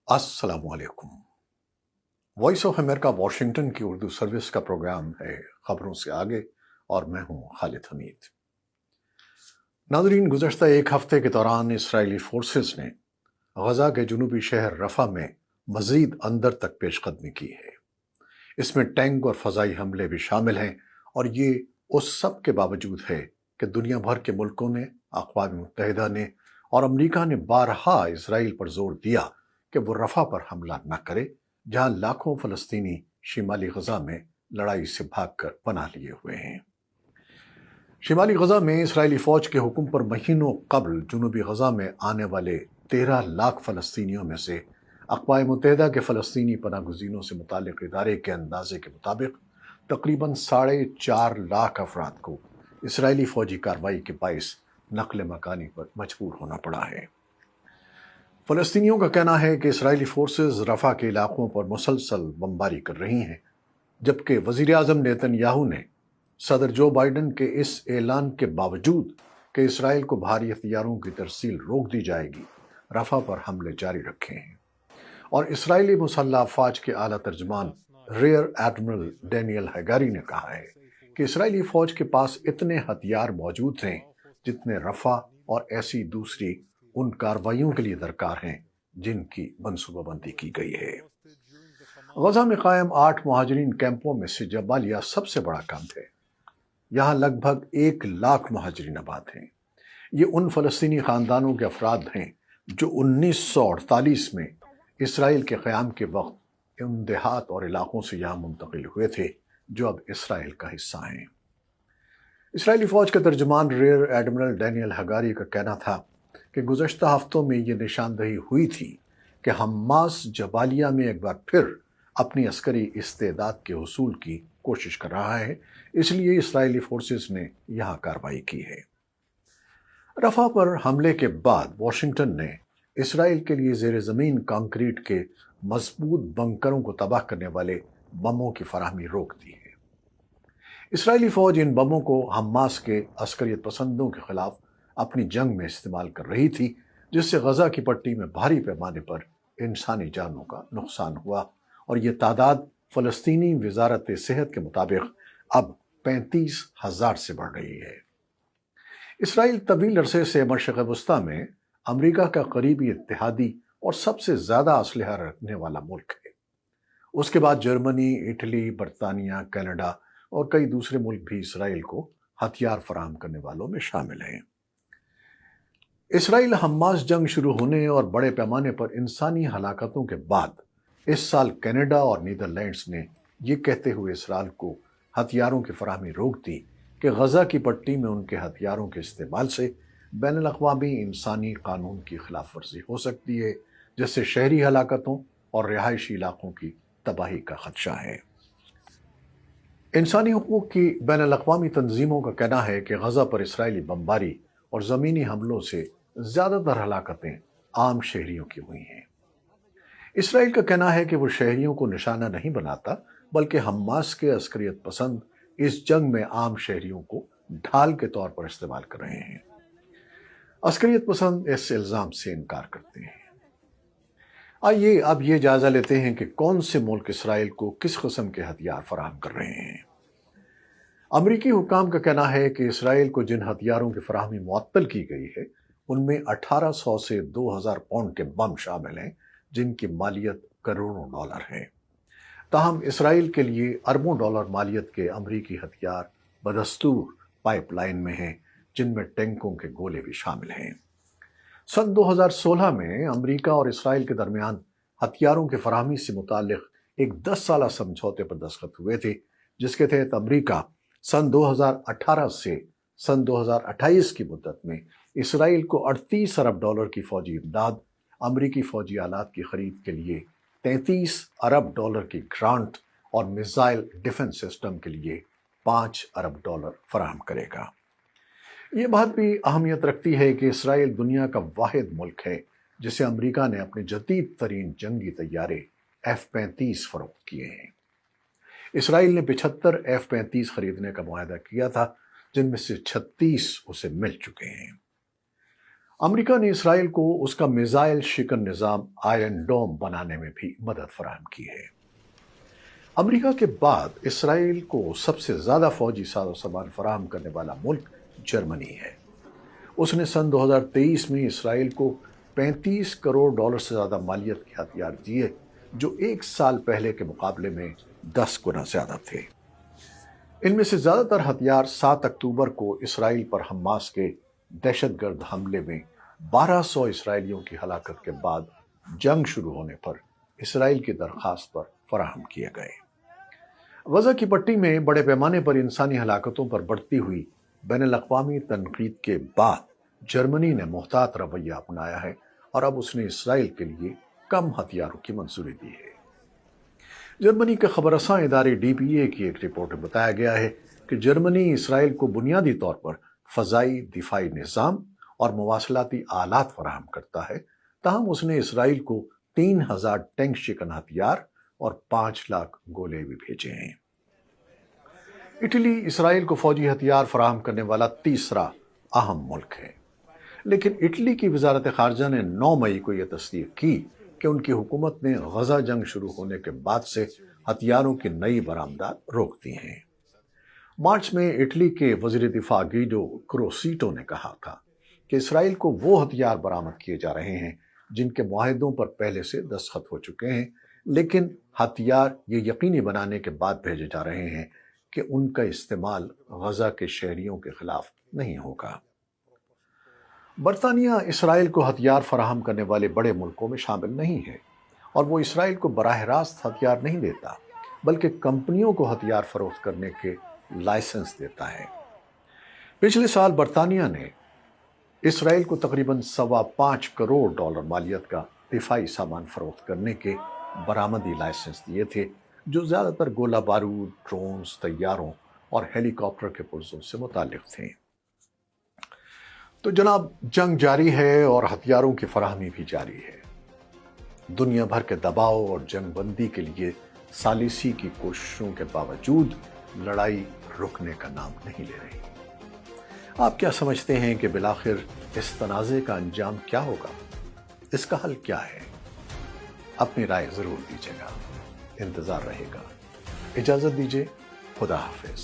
السلام علیکم۔ Voice of America Washington کی اردو سروس کا پروگرام ہے خبروں سے آگے، اور میں ہوں خالد حمید۔ ناظرین، گزشتہ ایک ہفتے کے دوران اسرائیلی فورسز نے غزہ کے جنوبی شہر رفح میں مزید اندر تک پیش قدمی کی ہے۔ اس میں ٹینک اور فضائی حملے بھی شامل ہیں، اور یہ اس سب کے باوجود ہے کہ دنیا بھر کے ملکوں نے، اقوام متحدہ نے اور امریکہ نے بارہا اسرائیل پر زور دیا کہ وہ رفح پر حملہ نہ کرے، جہاں لاکھوں فلسطینی شمالی غزہ میں لڑائی سے بھاگ کر پناہ لیے ہوئے ہیں۔ شمالی غزہ میں اسرائیلی فوج کے حکم پر مہینوں قبل جنوبی غزہ میں آنے والے 13 لاکھ فلسطینیوں میں سے اقوام متحدہ کے فلسطینی پناہ گزینوں سے متعلق ادارے کے اندازے کے مطابق تقریباً 4.5 لاکھ افراد کو اسرائیلی فوجی کارروائی کے باعث نقل مکانی پر مجبور ہونا پڑا ہے۔ فلسطینیوں کا کہنا ہے کہ اسرائیلی فورسز رفح کے علاقوں پر مسلسل بمباری کر رہی ہیں، جبکہ وزیر اعظم نیتن یاہو نے صدر جو بائیڈن کے اس اعلان کے باوجود کہ اسرائیل کو بھاری ہتھیاروں کی ترسیل روک دی جائے گی، رفح پر حملے جاری رکھے ہیں۔ اور اسرائیلی مسلح افواج کے اعلیٰ ترجمان ریئر ایڈمرل ڈینیل ہیگاری نے کہا ہے کہ اسرائیلی فوج کے پاس اتنے ہتھیار موجود ہیں جتنے رفح اور ایسی دوسری ان کارروائیوں کے لیے درکار ہیں جن کی منصوبہ بندی کی گئی ہے۔ غزہ میں قائم 8 مہاجرین کیمپوں میں سے جبالیہ سب سے بڑا کیمپ ہے۔ یہاں لگ بھگ 1 لاکھ مہاجرین آباد ہیں۔ یہ ان فلسطینی خاندانوں کے افراد ہیں جو 1948 میں اسرائیل کے قیام کے وقت ان دیہات اور علاقوں سے یہاں منتقل ہوئے تھے جو اب اسرائیل کا حصہ ہیں۔ اسرائیلی فوج کے ترجمان ریئر ایڈمرل ڈینیل ہگاری کا کہنا تھا کہ گزشتہ ہفتوں میں یہ نشاندہی ہوئی تھی کہ حماس جبالیہ میں ایک بار پھر اپنی عسکری استعداد کے حصول کی کوشش کر رہا ہے، اس لیے اسرائیلی فورسز نے یہاں کارروائی کی ہے۔ رفح پر حملے کے بعد واشنگٹن نے اسرائیل کے لیے زیر زمین کانکریٹ کے مضبوط بنکروں کو تباہ کرنے والے بموں کی فراہمی روک دی ہے۔ اسرائیلی فوج ان بموں کو حماس کے عسکریت پسندوں کے خلاف اپنی جنگ میں استعمال کر رہی تھی، جس سے غزہ کی پٹی میں بھاری پیمانے پر انسانی جانوں کا نقصان ہوا، اور یہ تعداد فلسطینی وزارت صحت کے مطابق اب 35,000 سے بڑھ رہی ہے۔ اسرائیل طویل عرصے سے مشرق وسطیٰ میں امریکہ کا قریبی اتحادی اور سب سے زیادہ اسلحہ رکھنے والا ملک ہے۔ اس کے بعد جرمنی، اٹلی، برطانیہ، کینیڈا اور کئی دوسرے ملک بھی اسرائیل کو ہتھیار فراہم کرنے والوں میں شامل ہیں۔ اسرائیل حماس جنگ شروع ہونے اور بڑے پیمانے پر انسانی ہلاکتوں کے بعد اس سال کینیڈا اور نیدرلینڈز نے یہ کہتے ہوئے اسرائیل کو ہتھیاروں کی فراہمی روک دی کہ غزہ کی پٹی میں ان کے ہتھیاروں کے استعمال سے بین الاقوامی انسانی قانون کی خلاف ورزی ہو سکتی ہے، جس سے شہری ہلاکتوں اور رہائشی علاقوں کی تباہی کا خدشہ ہے۔ انسانی حقوق کی بین الاقوامی تنظیموں کا کہنا ہے کہ غزہ پر اسرائیلی بمباری اور زمینی حملوں سے زیادہ تر ہلاکتیں عام شہریوں کی ہوئی ہیں۔ اسرائیل کا کہنا ہے کہ وہ شہریوں کو نشانہ نہیں بناتا، بلکہ حماس کے عسکریت پسند اس جنگ میں عام شہریوں کو ڈھال کے طور پر استعمال کر رہے ہیں۔ عسکریت پسند اس الزام سے انکار کرتے ہیں۔ آئیے اب یہ جائزہ لیتے ہیں کہ کون سے ملک اسرائیل کو کس قسم کے ہتھیار فراہم کر رہے ہیں۔ امریکی حکام کا کہنا ہے کہ اسرائیل کو جن ہتھیاروں کی فراہمی معطل کی گئی ہے ان میں 1800 سے 2000 پاؤنڈ کے بم شامل ہیں، جن کی مالیت کروڑوں ڈالر ہے۔ تاہم اسرائیل کے لیے اربوں ڈالر مالیت کے امریکی ہتھیار بدستور پائپ لائن میں ہیں، جن میں ٹینکوں کے گولے بھی شامل ہیں۔ سن 2016 میں امریکہ اور اسرائیل کے درمیان ہتھیاروں کی فراہمی سے متعلق ایک 10 سالہ سمجھوتے پر دستخط ہوئے تھے، جس کے تحت امریکہ سن 2018 سے سن 2028 کی مدت میں اسرائیل کو 38 ارب ڈالر کی فوجی امداد، امریکی فوجی آلات کی خرید کے لیے 33 ارب ڈالر کی گرانٹ اور میزائل ڈیفنس سسٹم کے لیے 5 ارب ڈالر فراہم کرے گا۔ یہ بات بھی اہمیت رکھتی ہے کہ اسرائیل دنیا کا واحد ملک ہے جسے امریکہ نے اپنے جدید ترین جنگی طیارے F-35 فروخت کیے ہیں۔ اسرائیل نے 75 F-35 خریدنے کا معاہدہ کیا تھا، جن میں سے 36 اسے مل چکے ہیں۔ امریکہ نے اسرائیل کو اس کا میزائل شکن نظام آئرن ڈوم بنانے میں بھی مدد فراہم کی ہے۔ امریکہ کے بعد اسرائیل کو سب سے زیادہ فوجی ساز و سامان فراہم کرنے والا ملک جرمنی ہے۔ اس نے سن 2023 میں اسرائیل کو $35 کروڑ سے زیادہ مالیت کے ہتھیار دیے، جو ایک سال پہلے کے مقابلے میں 10 گنا زیادہ تھے۔ ان میں سے زیادہ تر ہتھیار 7 اکتوبر کو اسرائیل پر حماس کے دہشت گرد حملے میں 1200 اسرائیلیوں کی ہلاکت کے بعد جنگ شروع ہونے پر اسرائیل کی درخواست پر فراہم کیے گئے۔ غزہ کی پٹی میں بڑے پیمانے پر انسانی ہلاکتوں پر بڑھتی ہوئی بین الاقوامی تنقید کے بعد جرمنی نے محتاط رویہ اپنایا ہے اور اب اس نے اسرائیل کے لیے کم ہتھیاروں کی منظوری دی ہے۔ جرمنی کے خبر رساں ادارے DPA کی ایک رپورٹ میں بتایا گیا ہے کہ جرمنی اسرائیل کو بنیادی طور پر فضائی دفاعی نظام اور مواصلاتی آلات فراہم کرتا ہے، تاہم اس نے اسرائیل کو 3000 ٹینک شکن ہتھیار اور 5 لاکھ گولے بھی بھیجے ہیں۔ اٹلی اسرائیل کو فوجی ہتھیار فراہم کرنے والا تیسرا اہم ملک ہے، لیکن اٹلی کی وزارت خارجہ نے 9 مئی کو یہ تصدیق کی کہ ان کی حکومت نے غزہ جنگ شروع ہونے کے بعد سے ہتھیاروں کی نئی برآمدات روک دی ہیں۔ مارچ میں اٹلی کے وزیر دفاع گیڈو کروسیٹو نے کہا تھا کہ اسرائیل کو وہ ہتھیار برآمد کیے جا رہے ہیں جن کے معاہدوں پر پہلے سے دستخط ہو چکے ہیں، لیکن ہتھیار یہ یقینی بنانے کے بعد بھیجے جا رہے ہیں کہ ان کا استعمال غزہ کے شہریوں کے خلاف نہیں ہوگا۔ برطانیہ اسرائیل کو ہتھیار فراہم کرنے والے بڑے ملکوں میں شامل نہیں ہے، اور وہ اسرائیل کو براہ راست ہتھیار نہیں دیتا، بلکہ کمپنیوں کو ہتھیار فروخت کرنے کے لائسنس دیتا ہے۔ پچھلے سال برطانیہ نے اسرائیل کو تقریباً $5.25 کروڑ مالیت کا دفاعی سامان فروخت کرنے کے برآمدی لائسنس دیے تھے، جو زیادہ تر گولہ بارود، ڈرونز، طیاروں اور ہیلی کاپٹر کے پرزوں سے متعلق تھے۔ تو جناب، جنگ جاری ہے اور ہتھیاروں کی فراہمی بھی جاری ہے۔ دنیا بھر کے دباؤ اور جنگ بندی کے لیے ثالثی کی کوششوں کے باوجود لڑائی رکنے کا نام نہیں لے رہی۔ آپ کیا سمجھتے ہیں کہ بالآخر اس تنازع کا انجام کیا ہوگا؟ اس کا حل کیا ہے؟ اپنی رائے ضرور دیجیے گا، انتظار رہے گا۔ اجازت دیجیے، خدا حافظ۔